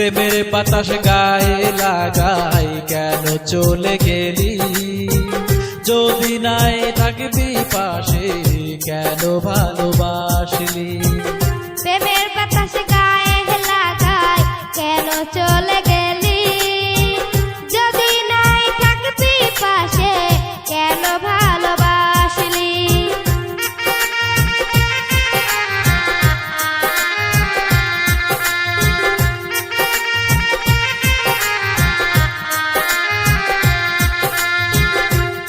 প্রেমের বাতাস গায়ে লাগাই কেন চলে গেলি, যদি নাই থাকবি পাশে কেন ভালোবাসলি। প্রেমের বাতাস গায়ে লাগাই কেন চলে গেলি, যদি নাই থাকবি পাশে কেন ভালোবাসলি।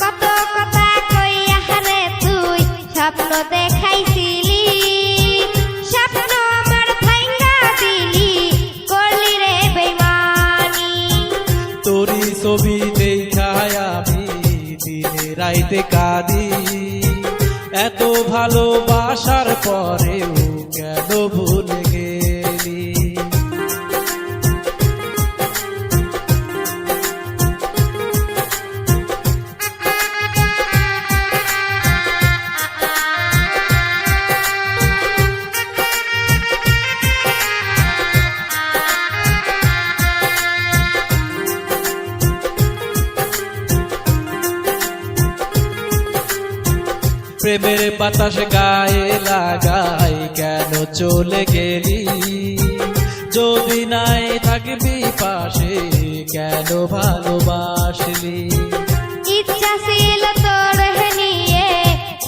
কত কথা কইয়া রে তুই স্বপ্ন দেখাইছিলি, স্বপ্ন আমার ভাঙ্গা দিলি, করলি রে বেইমানি। তোরি ছবি দেখায় আমি দিনে রাইতে কাঁদি, এত ভালোবাসার পরেও কেন ভুলে গেলি। প্রেমের বাতাস গায়ে লাগাই কেন চলে গেলি, যদি নাই থাকবি পাশে কেন ভালোবাসলি। ইচ্ছা ছিল তোর নিয়ে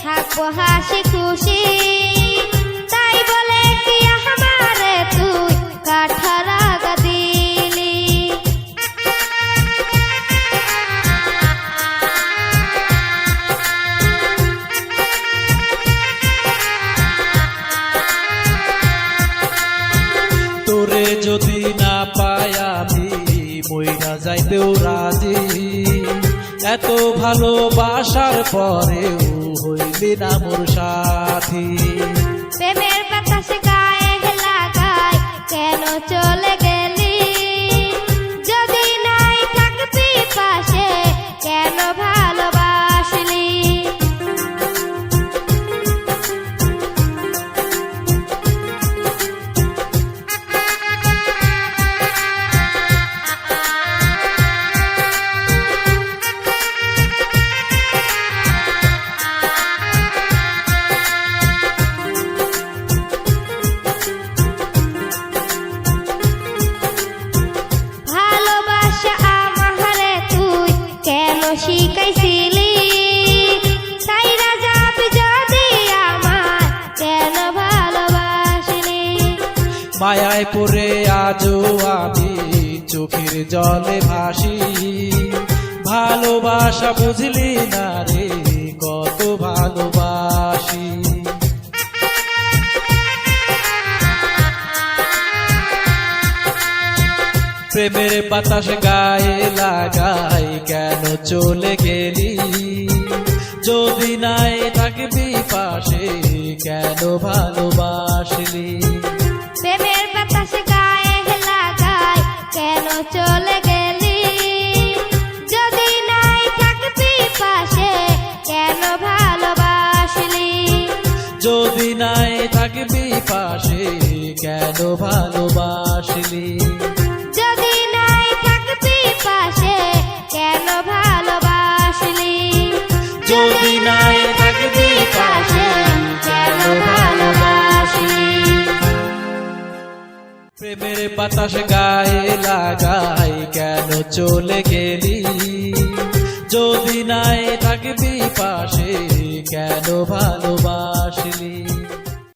থাকবো হাসি খুশি, তাই বলে কি আমারে তুই কাঠা লাগা দিলি। তোরে যদি না পাই আমি মইরা যাইতেও রাজি, এত ভালোবাসার পরেও হইলি না মোর সাথী। প্রেমের বাতাস গায়ে লাগাই কেন চলে গেলি, যদি নাই থাকবি পাশে কেন ভালোবাসলি। ভালোবাসা আমারে তুই কেন শিখাইছিলি, সাইরা যাবি যদি আমার কেন ভালোবাসলি। মায়ায় পড়ে আজও আমি চোখের জলে ভাসি, ভালোবাসা বুঝলি না রে কত ভালোবাসি। প্রেমের বাতাস গায়ে লাগাই কেন চলে গেলি, যদি নাই থাকবি পাশে কেন ভালোবাসলি। প্রেমের বাতাস গায়ে লাগাই কেন চলে গেলি, যদি নাই থাকবি পাশে কেন ভালোবাসলি। যদি নাই থাকবি পাশে কেন ভালোবাসলি। যদি নাই থাকবি পাশে কেন ভালোবাসলি। যদি নাই থাকবি পাশে কেন ভালোবাসলি। প্রেমের বাতাস গায়ে লাগাই কেন চলে গেলি, যদি নাই থাকবি পাশে কেন ভালোবাসলি।